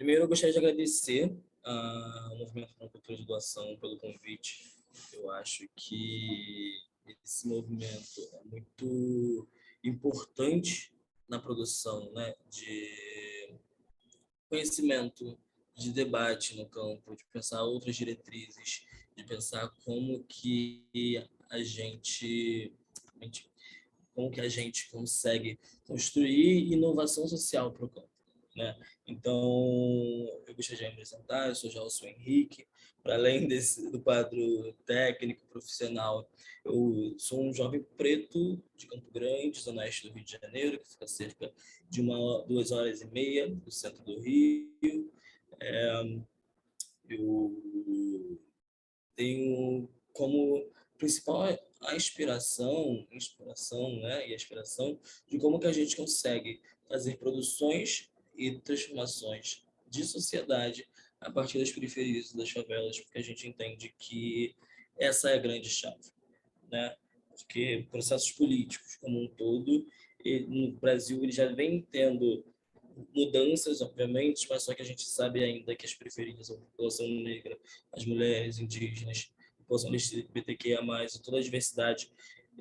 Primeiro, eu gostaria de agradecer ao Movimento para a Cultura de Doação pelo convite. Eu acho que esse movimento é muito importante na produção, né, de conhecimento, de debate no campo, de pensar outras diretrizes, de pensar como que a gente consegue construir inovação social para o campo, né? Então, eu gostaria de me apresentar, eu sou Gelson Henrique, para além do quadro técnico, profissional, eu sou um jovem preto de Campo Grande, zona oeste do Rio de Janeiro, que fica cerca de 2 horas e meia do centro do Rio. Eu tenho como principal inspiração, né, e aspiração de como que a gente consegue fazer produções e transformações de sociedade a partir das periferias e das favelas, porque a gente entende que essa é a grande chave, né? Porque processos políticos como um todo, no Brasil ele já vem tendo mudanças, obviamente, mas só que a gente sabe ainda que as periferias, a população negra, as mulheres indígenas, a população LGBTQIA+, e toda a diversidade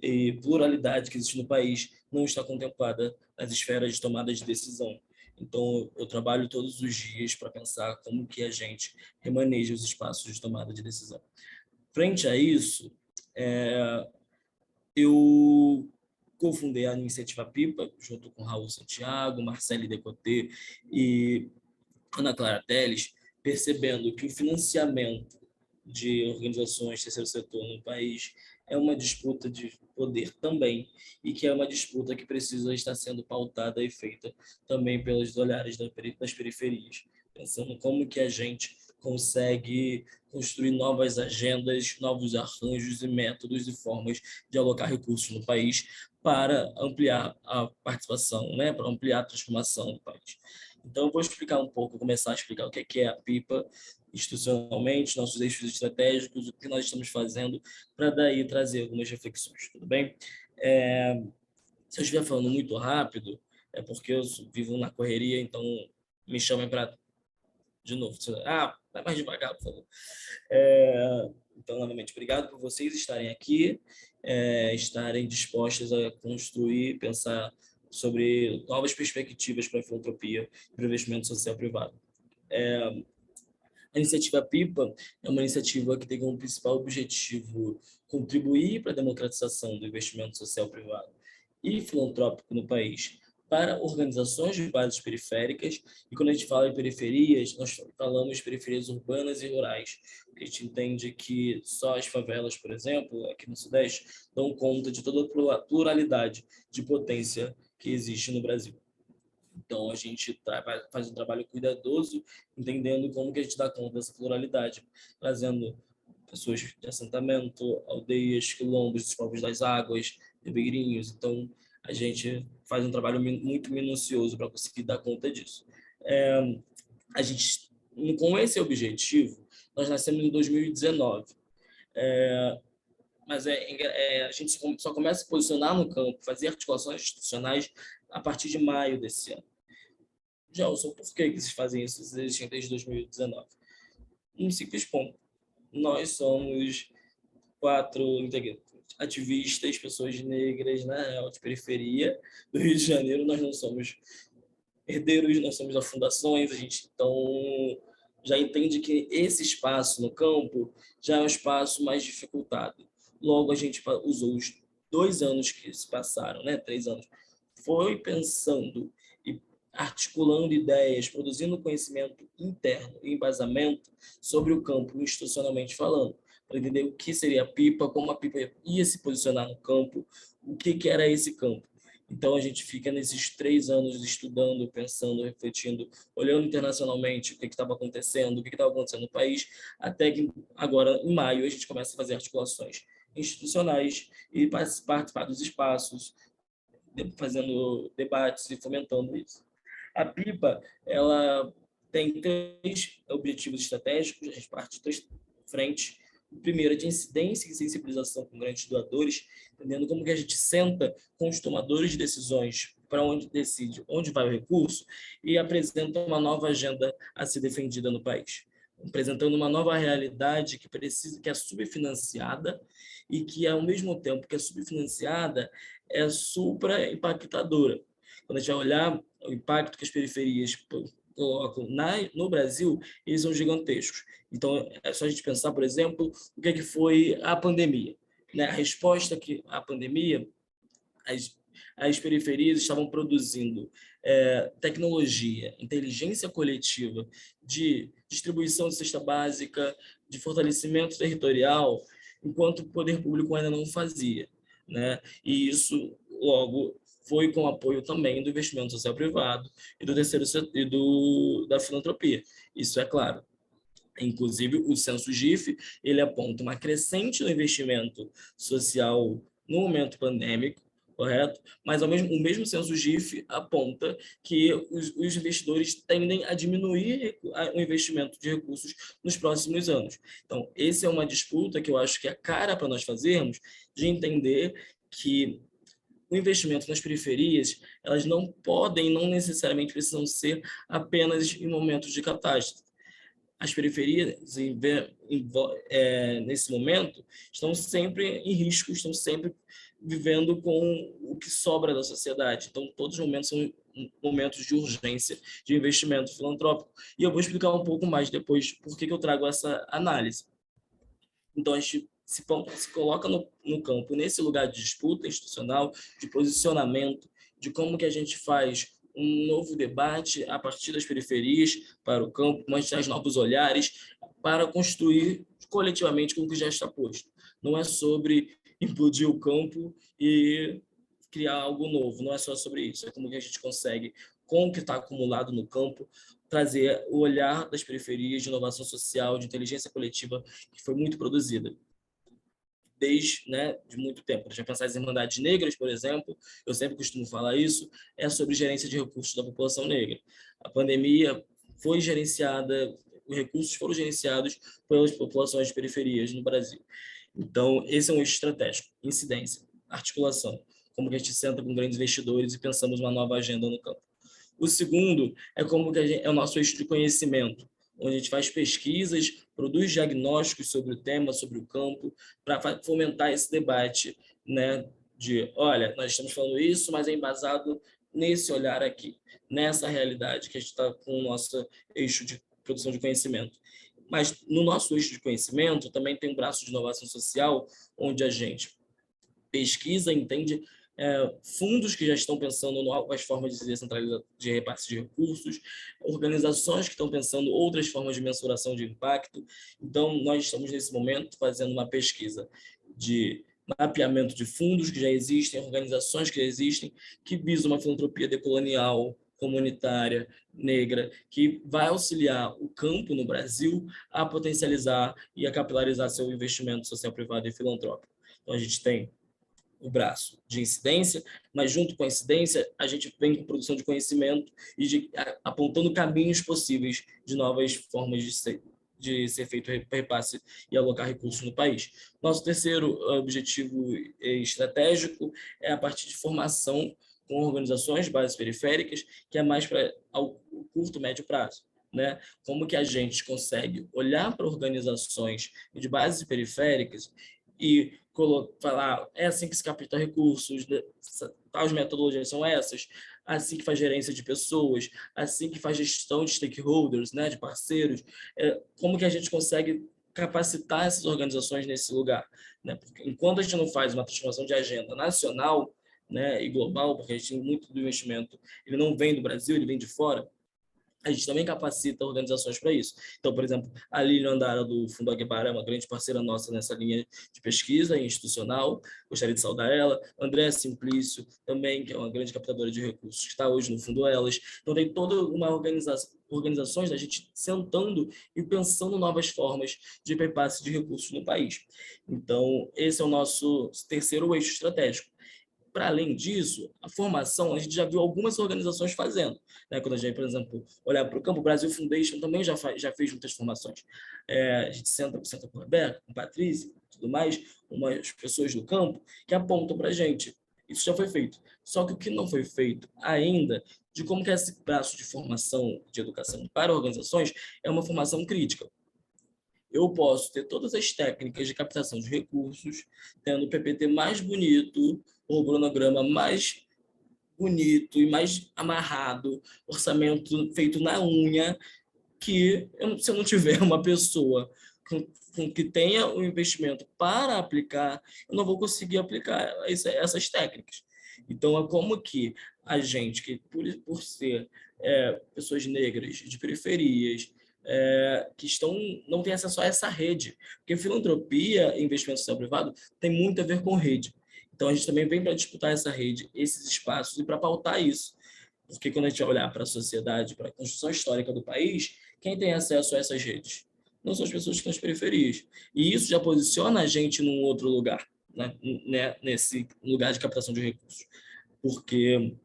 e pluralidade que existe no país não está contemplada nas esferas de tomada de decisão. Então, eu trabalho todos os dias para pensar como que a gente remaneja os espaços de tomada de decisão. Frente a isso, eu cofundei a Iniciativa Pipa, junto com Raul Santiago, Marcele Decoté e Ana Clara Telles, percebendo que o financiamento de organizações do terceiro setor no país é uma disputa de poder também, e que é uma disputa que precisa estar sendo pautada e feita também pelos olhares das periferias, pensando como que a gente consegue construir novas agendas, novos arranjos e métodos e formas de alocar recursos no país para ampliar a participação, né, para ampliar a transformação do país. Então, eu vou explicar um pouco, começar a explicar o que é a PIPA institucionalmente, nossos eixos estratégicos, o que nós estamos fazendo, para daí trazer algumas reflexões, tudo bem? Se eu estiver falando muito rápido, é porque eu vivo na correria, então me chamem para, de novo, vai mais devagar, por favor. Então, novamente, obrigado por vocês estarem aqui, estarem dispostos a construir, pensar sobre novas perspectivas para a filantropia e para o investimento social privado. A iniciativa PIPA é uma iniciativa que tem como principal objetivo contribuir para a democratização do investimento social privado e filantrópico no país para organizações de bases periféricas. E quando a gente fala em periferias, nós falamos de periferias urbanas e rurais. A gente entende que só as favelas, por exemplo, aqui no Sudeste, dão conta de toda a pluralidade de potência que existe no Brasil. Então, a gente faz um trabalho cuidadoso, entendendo como que a gente dá conta dessa pluralidade, trazendo pessoas de assentamento, aldeias, quilombos, os povos das águas, ribeirinhos. Então, a gente faz um trabalho muito minucioso para conseguir dar conta disso. A gente, com esse objetivo, nós nascemos em 2019. Mas a gente só começa a se posicionar no campo, fazer articulações institucionais a partir de maio desse ano. Gelson, por que vocês fazem isso? Vocês existem desde 2019. Um simples ponto. Nós somos 4 ativistas, pessoas negras, né, de periferia do Rio de Janeiro. Nós não somos herdeiros, nós somos das fundações. A gente, então, já entende que esse espaço no campo já é um espaço mais dificultado. Logo, a gente usou os 2 anos que se passaram, né, 3 anos, foi pensando e articulando ideias, produzindo conhecimento interno e embasamento sobre o campo, institucionalmente falando, para entender o que seria a PIPA, como a PIPA ia se posicionar no campo, o que era esse campo. Então, a gente fica nesses 3 anos estudando, pensando, refletindo, olhando internacionalmente o que estava acontecendo, o que estava acontecendo no país, até que agora, em maio, a gente começa a fazer articulações institucionais e participar dos espaços, fazendo debates e fomentando isso. A PIPA, ela tem 3 objetivos estratégicos, a gente parte de 3 frentes. O primeiro é de incidência e sensibilização com grandes doadores, entendendo como que a gente senta com os tomadores de decisões para onde decide onde vai o recurso e apresenta uma nova agenda a ser defendida no país, apresentando uma nova realidade que é subfinanciada e que, ao mesmo tempo que é subfinanciada, é supra-impactadora. Quando a gente vai olhar o impacto que as periferias colocam no Brasil, eles são gigantescos. Então, é só a gente pensar, por exemplo, o que foi a pandemia. Né? A resposta que a pandemia, as periferias estavam produzindo tecnologia, inteligência coletiva, de distribuição de cesta básica, de fortalecimento territorial, enquanto o poder público ainda não fazia. Né? E isso, logo, foi com apoio também do investimento social privado e do terceiro setor, e da filantropia. Isso é claro. Inclusive, o censo GIF, ele aponta uma crescente no investimento social no momento pandêmico, correto? Mas o mesmo censo GIF aponta que os investidores tendem a diminuir o investimento de recursos nos próximos anos. Então, essa é uma disputa que eu acho que é cara para nós fazermos, de entender que o investimento nas periferias, elas não podem, não necessariamente precisam ser apenas em momentos de catástrofe. As periferias, nesse momento, estão sempre em risco, estão sempre vivendo com o que sobra da sociedade. Então, todos os momentos são momentos de urgência de investimento filantrópico. E eu vou explicar um pouco mais depois por que eu trago essa análise. Então, a gente se coloca no campo, nesse lugar de disputa institucional, de posicionamento, de como que a gente faz um novo debate a partir das periferias para o campo, mas traz novos olhares para construir coletivamente com o que já está posto. Não é sobre implodir o campo e criar algo novo, não é só sobre isso, é como que a gente consegue, com o que está acumulado no campo, trazer o olhar das periferias de inovação social, de inteligência coletiva, que foi muito produzida desde, né, de muito tempo. Já pensar em Irmandades Negras, por exemplo, eu sempre costumo falar isso, é sobre gerência de recursos da população negra. A pandemia foi gerenciada, os recursos foram gerenciados pelas populações de periferias no Brasil. Então, esse é um eixo estratégico, incidência, articulação, como que a gente senta com grandes investidores e pensamos uma nova agenda no campo. O segundo é como que é o nosso eixo de conhecimento, onde a gente faz pesquisas, produz diagnósticos sobre o tema, sobre o campo, para fomentar esse debate, né, de, olha, nós estamos falando isso, mas é embasado nesse olhar aqui, nessa realidade que a gente está com o nosso eixo de produção de conhecimento. Mas no nosso eixo de conhecimento também tem um braço de inovação social, onde a gente pesquisa, entende fundos que já estão pensando em novas formas de descentralização, de repasse de recursos, organizações que estão pensando outras formas de mensuração de impacto. Então, nós estamos, nesse momento, fazendo uma pesquisa de mapeamento de fundos que já existem, organizações que já existem, que visam uma filantropia decolonial, comunitária, negra, que vai auxiliar o campo no Brasil a potencializar e a capilarizar seu investimento social, privado e filantrópico. Então, a gente tem o braço de incidência, mas junto com a incidência, a gente vem com produção de conhecimento e apontando caminhos possíveis de novas formas de ser feito repasse e alocar recursos no país. Nosso terceiro objetivo estratégico é a partir de formação com organizações de bases periféricas, que é mais para o curto, médio prazo. Né? Como que a gente consegue olhar para organizações de bases periféricas e falar, é assim que se capta recursos, tais metodologias são essas, assim que faz gerência de pessoas, assim que faz gestão de stakeholders, né, de parceiros, como que a gente consegue capacitar essas organizações nesse lugar, né? Porque enquanto a gente não faz uma transformação de agenda nacional, né, e global, porque a gente tem muito do investimento, ele não vem do Brasil, ele vem de fora, a gente também capacita organizações para isso. Então, por exemplo, a Lilian Andara, do Fundo Aguebara, é uma grande parceira nossa nessa linha de pesquisa institucional, gostaria de saudar ela. André Simplício, também, que é uma grande captadora de recursos, que está hoje no Fundo Elas. Então, tem toda uma organizações da gente sentando e pensando novas formas de repasse de recursos no país. Então, esse é o nosso terceiro eixo estratégico. Para além disso, a formação, a gente já viu algumas organizações fazendo. Né? Quando a gente, por exemplo, olhar para o campo, o Brasil Foundation também já fez muitas formações. A gente senta com a Rebeca, com a Patrícia, tudo mais, umas pessoas do campo, que apontam para a gente Isso já foi feito. Só que o que não foi feito ainda, de como que esse braço de formação de educação para organizações é uma formação crítica. Eu posso ter todas as técnicas de captação de recursos, tendo o PPT mais bonito, o cronograma mais bonito e mais amarrado, orçamento feito na unha, que se eu não tiver uma pessoa com que tenha o investimento para aplicar, eu não vou conseguir aplicar essas técnicas. Então, é como que a gente, que por ser pessoas negras, de periferias, que não têm acesso a essa rede, porque filantropia e investimento social privado tem muito a ver com rede. Então, a gente também vem para disputar essa rede, esses espaços, e para pautar isso. Porque quando a gente olhar para a sociedade, para a construção histórica do país, quem tem acesso a essas redes? Não são as pessoas que estão nas periferias. E isso já posiciona a gente num outro lugar, né? Nesse lugar de captação de recursos. Porque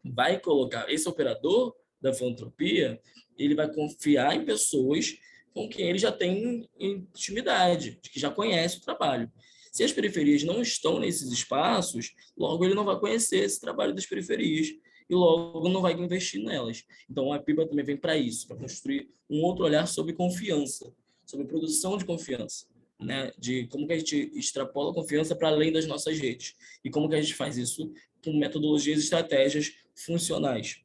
vai colocar esse operador da filantropia, ele vai confiar em pessoas com quem ele já tem intimidade, que já conhece o trabalho. Se as periferias não estão nesses espaços, logo ele não vai conhecer esse trabalho das periferias e logo não vai investir nelas. Então a PIBA também vem para isso, para construir um outro olhar sobre confiança, sobre produção de confiança, né? De como que a gente extrapola a confiança para além das nossas redes e como que a gente faz isso com metodologias e estratégias funcionais.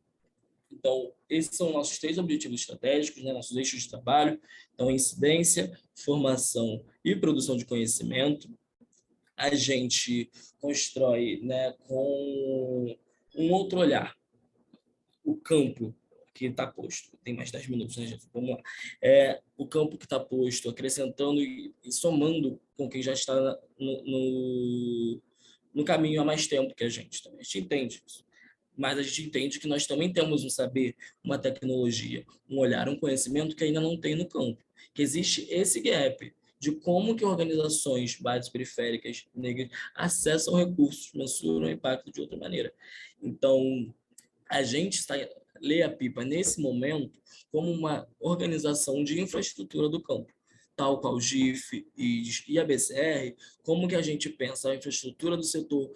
Então, esses são nossos 3 objetivos estratégicos, né, nossos eixos de trabalho. Então, incidência, formação e produção de conhecimento. A gente constrói, né, com um outro olhar, o campo que está posto. Tem mais 10 minutos, né, gente? Vamos lá. O campo que está posto, acrescentando e somando com quem já está no caminho há mais tempo que a gente. Também. A gente entende isso. Mas a gente entende que nós também temos um saber, uma tecnologia, um olhar, um conhecimento que ainda não tem no campo. Que existe esse gap de como que organizações bases periféricas negras acessam recursos, mensuram o impacto de outra maneira. Então, a gente lê a PIPA nesse momento como uma organização de infraestrutura do campo, tal qual o GIF e a BCR, como que a gente pensa a infraestrutura do setor,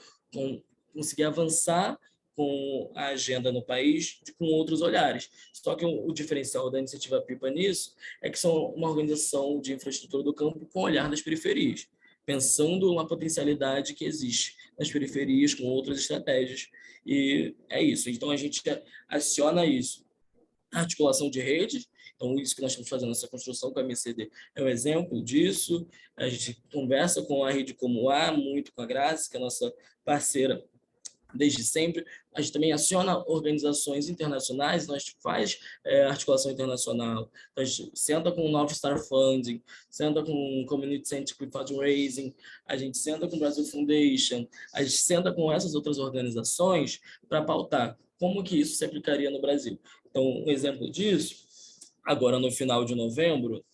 conseguir avançar com a agenda no país com outros olhares. Só que o diferencial da iniciativa PIPA nisso é que são uma organização de infraestrutura do campo com o olhar das periferias, pensando uma potencialidade que existe nas periferias com outras estratégias. E é isso. Então, a gente aciona isso. A articulação de redes, então isso que nós estamos fazendo, essa construção com a MCD é um exemplo disso. A gente conversa com a Rede Como A, muito com a Graça, que é a nossa parceira desde sempre. A gente também aciona organizações internacionais, nós faz articulação internacional, a gente senta com o North Star Funding, senta com o Community Scientific Fundraising, a gente senta com o Brasil Foundation, a gente senta com essas outras organizações para pautar como que isso se aplicaria no Brasil. Então, um exemplo disso, agora no final de novembro,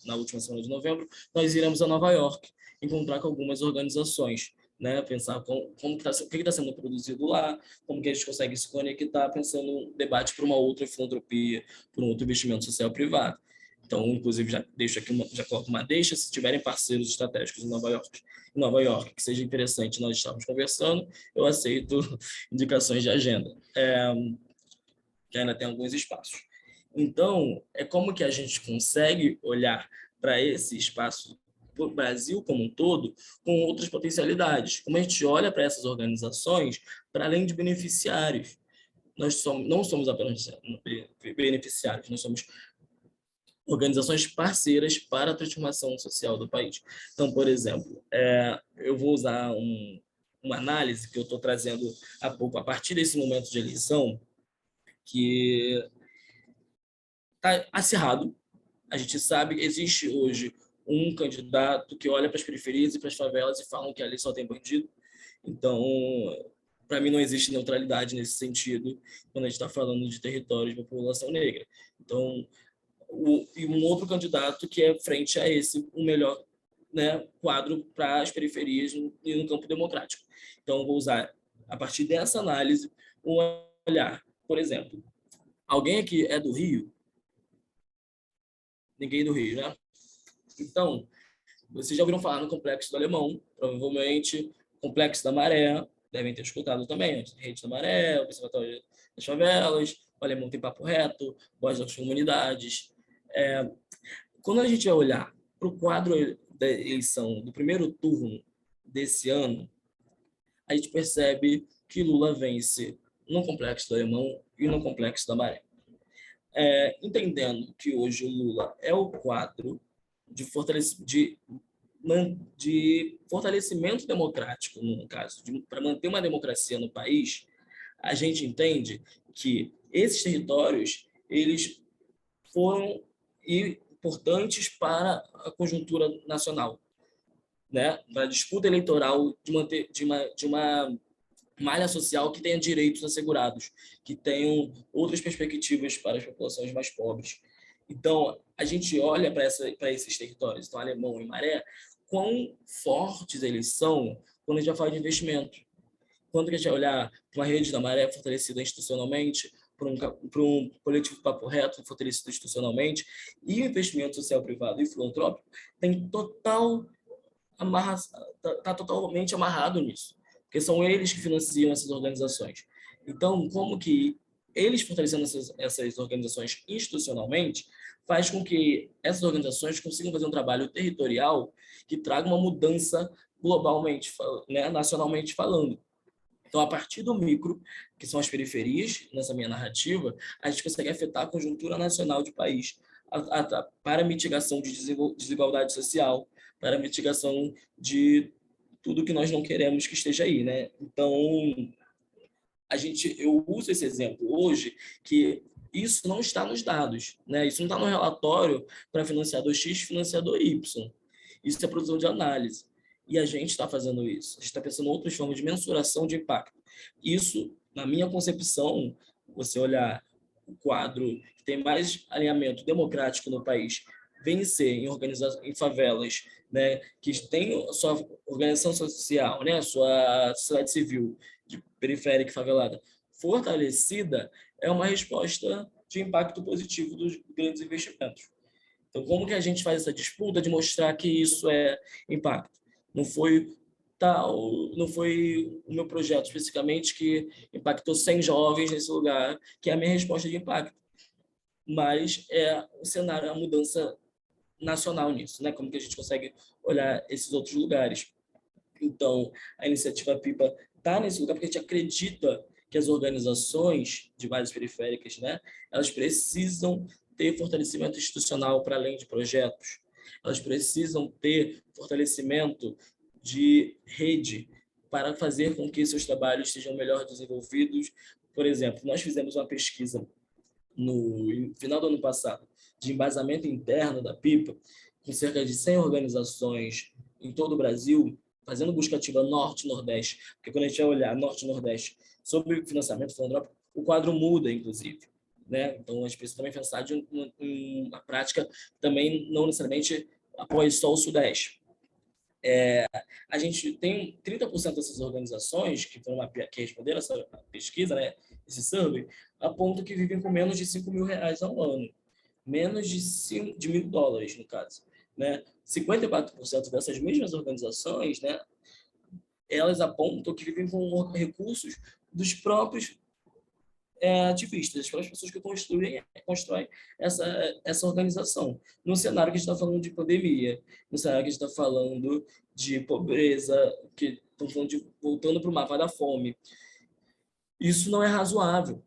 na última semana de novembro, nós iremos a Nova York encontrar com algumas organizações, né? Pensar como que tá, o que está sendo produzido lá, como que a gente consegue se conectar, pensando um debate para uma outra filantropia, para um outro investimento social privado. Então, inclusive, já deixo aqui já coloco uma deixa, se tiverem parceiros estratégicos em Nova York, que seja interessante nós estarmos conversando, eu aceito indicações de agenda, que ainda tem alguns espaços. Então, é como que a gente consegue olhar para esse espaço do Brasil como um todo com outras potencialidades. Como a gente olha para essas organizações para além de beneficiários. Não somos apenas beneficiários, nós somos organizações parceiras para a transformação social do país. Então, por exemplo, eu vou usar uma análise que eu estou trazendo há pouco, a partir desse momento de eleição, que está acirrado. A gente sabe que existe hoje um candidato que olha para as periferias e para as favelas e falam que ali só tem bandido. Então, para mim, não existe neutralidade nesse sentido quando a gente está falando de territórios de população negra. Então, e um outro candidato que é frente a esse, o melhor, né, quadro para as periferias e no campo democrático. Então, vou usar, a partir dessa análise, um olhar. Por exemplo, alguém aqui é do Rio? Ninguém do Rio, né? Então, vocês já ouviram falar no Complexo do Alemão, provavelmente, Complexo da Maré, devem ter escutado também, Rede da Maré, Observatório das Favelas, o Alemão tem Papo Reto, Voz das Comunidades. Quando a gente vai olhar para o quadro da eleição do primeiro turno desse ano, a gente percebe que Lula vence no Complexo do Alemão e no Complexo da Maré. Entendendo que hoje o Lula é o quadro de fortalecimento democrático, no caso, para manter uma democracia no país, a gente entende que esses territórios eles foram importantes para a conjuntura nacional, né? Para a disputa eleitoral de uma malha social que tenha direitos assegurados, que tenham outras perspectivas para as populações mais pobres. Então, a gente olha para esses territórios, então Alemão e Maré, quão fortes eles são quando a gente vai falar de investimento. Quando a gente vai olhar para uma rede da Maré fortalecida institucionalmente, para um coletivo Papo Reto fortalecido institucionalmente, e o investimento social privado e filantrópico tem está totalmente amarrado nisso, porque são eles que financiam essas organizações. Então, como que eles fortalecendo essas organizações institucionalmente faz com que essas organizações consigam fazer um trabalho territorial que traga uma mudança globalmente, né, nacionalmente falando. Então, a partir do micro, que são as periferias, nessa minha narrativa, a gente consegue afetar a conjuntura nacional do país para a mitigação de desigualdade social, para a mitigação de tudo que nós não queremos que esteja aí, né? Então, eu uso esse exemplo hoje que isso não está nos dados, né? Isso não está no relatório para financiador X, financiador Y. Isso é produção de análise. E a gente está fazendo isso. A gente está pensando em outras formas de mensuração de impacto. Isso, na minha concepção, você olhar o quadro que tem mais alinhamento democrático no país, vencer em favelas, né, que tem a sua organização social, né, a sua sociedade civil de periférica e favelada fortalecida, é uma resposta de impacto positivo dos grandes investimentos. Então, como que a gente faz essa disputa de mostrar que isso é impacto? Não foi não foi o meu projeto especificamente que impactou 100 jovens nesse lugar, que é a minha resposta de impacto, mas é o cenário, a mudança nacional nisso, né? Como que a gente consegue olhar esses outros lugares. Então, a iniciativa PIPA está nesse lugar porque a gente acredita que as organizações de bases periféricas, né, elas precisam ter fortalecimento institucional para além de projetos. Elas precisam ter fortalecimento de rede para fazer com que seus trabalhos sejam melhor desenvolvidos. Por exemplo, nós fizemos uma pesquisa no final do ano passado de embasamento interno da PIPA, com cerca de 100 organizações em todo o Brasil, fazendo busca ativa Norte e Nordeste, porque quando a gente vai olhar Norte e Nordeste sobre financiamento filantrópico, o quadro muda, inclusive. Né? Então, a gente precisa também pensar de uma prática também não necessariamente apoia só o Sudeste. A gente tem 30% dessas organizações que responderam essa pesquisa, né, esse survey, apontam que vivem com menos de R$ 5.000 ao ano. Menos de $1.000, no caso. Né? 54% dessas mesmas organizações, né, elas apontam que vivem com recursos dos próprios ativistas, das próprias pessoas que constroem essa organização. No cenário que a gente está falando de pandemia, no cenário que a gente está falando de pobreza, que estão falando de voltando para o mapa da fome. Isso não é razoável.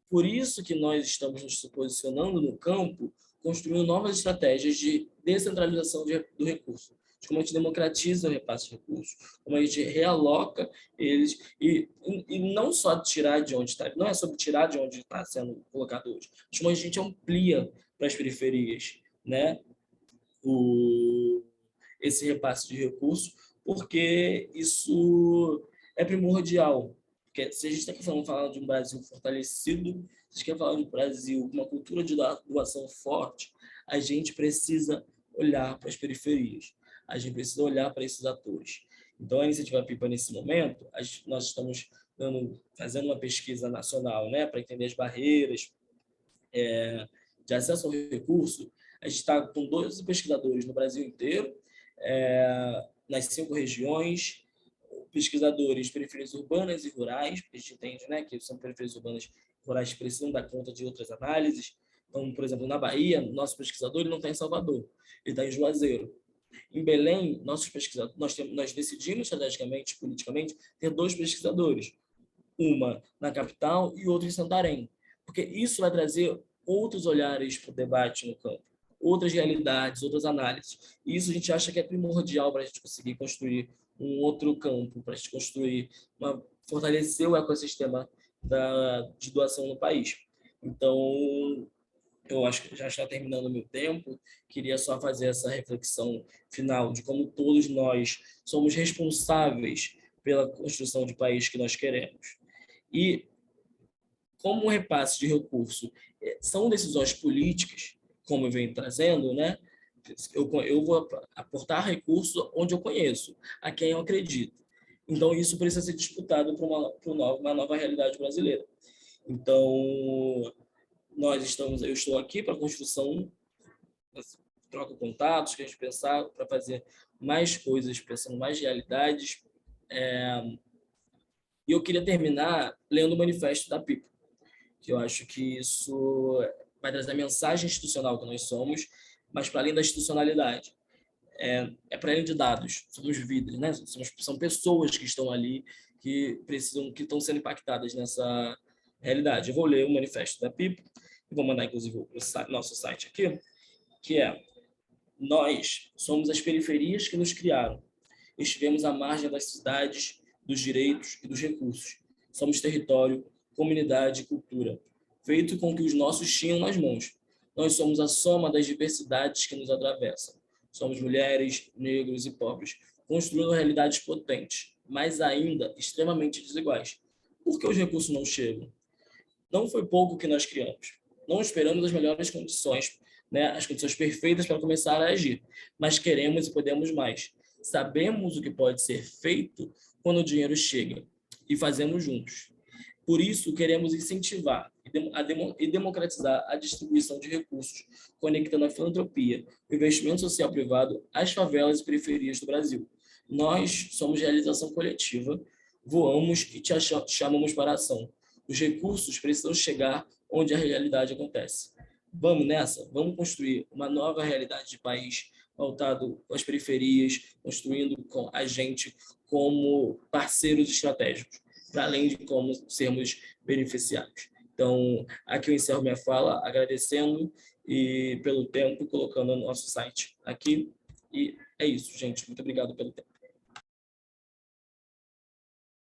Por isso que nós estamos nos posicionando no campo, construindo novas estratégias de descentralização do recurso, de como a gente democratiza o repasse de recursos, como a gente realoca eles, e não só tirar de onde está, não é sobre tirar de onde está sendo colocado hoje, mas como a gente amplia para as periferias, né, esse repasse de recursos, porque isso é primordial. Porque se a gente está falando de um Brasil fortalecido, se a gente quer falar de um Brasil com uma cultura de doação forte, a gente precisa olhar para as periferias, a gente precisa olhar para esses atores. Então, a iniciativa PIPA, nesse momento, nós estamos fazendo uma pesquisa nacional, né, para entender as barreiras de acesso ao recurso. A gente está com 12 pesquisadores no Brasil inteiro, nas 5 regiões, pesquisadores de periferias urbanas e rurais, porque a gente entende, né, que são periferias urbanas e rurais que precisam dar conta de outras análises. Então, por exemplo, na Bahia, nosso pesquisador ele não está em Salvador, ele está em Juazeiro. Em Belém, nossos pesquisadores, nós decidimos estrategicamente, politicamente, ter dois pesquisadores, uma na capital e outra em Santarém, porque isso vai trazer outros olhares para o debate no campo, outras realidades, outras análises. E isso a gente acha que é primordial para a gente conseguir construir um outro campo, para a gente construir, fortalecer o ecossistema de doação no país. Então, eu acho que já está terminando o meu tempo, queria só fazer essa reflexão final de como todos nós somos responsáveis pela construção de país que nós queremos. E como o repasse de recurso são decisões políticas, como eu venho trazendo, né? Eu vou aportar recurso onde eu conheço, a quem eu acredito. Então, isso precisa ser disputado para uma nova realidade brasileira. Então, eu estou aqui para a construção, troca contatos, que a gente pensar para fazer mais coisas, pensando mais realidades. E eu queria terminar lendo o manifesto da PIPA, que eu acho que isso vai trazer a mensagem institucional que nós somos, mas para além da institucionalidade. Para além de dados, somos vidas, né? São pessoas que estão ali, que estão sendo impactadas nessa realidade. Eu vou ler o manifesto da PIPA, e vou mandar, inclusive, o nosso site aqui, que é: nós somos as periferias que nos criaram. Estivemos à margem das cidades, dos direitos e dos recursos. Somos território, comunidade e cultura, feito com o que os nossos tinham nas mãos. Nós somos a soma das diversidades que nos atravessam. Somos mulheres, negros e pobres, construindo realidades potentes, mas ainda extremamente desiguais. Por que os recursos não chegam? Não foi pouco que nós criamos. Não esperamos as melhores condições, né, as condições perfeitas para começar a agir, mas queremos e podemos mais. Sabemos o que pode ser feito quando o dinheiro chega e fazemos juntos. Por isso, queremos incentivar e democratizar a distribuição de recursos, conectando a filantropia, o investimento social privado às favelas e periferias do Brasil. Nós somos realização coletiva, voamos e te chamamos para a ação. Os recursos precisam chegar onde a realidade acontece. Vamos nessa? Vamos construir uma nova realidade de país voltado às periferias, construindo com a gente como parceiros estratégicos, para além de como sermos beneficiários. Então, aqui eu encerro minha fala agradecendo e pelo tempo, colocando o nosso site aqui. E é isso, gente. Muito obrigado pelo tempo.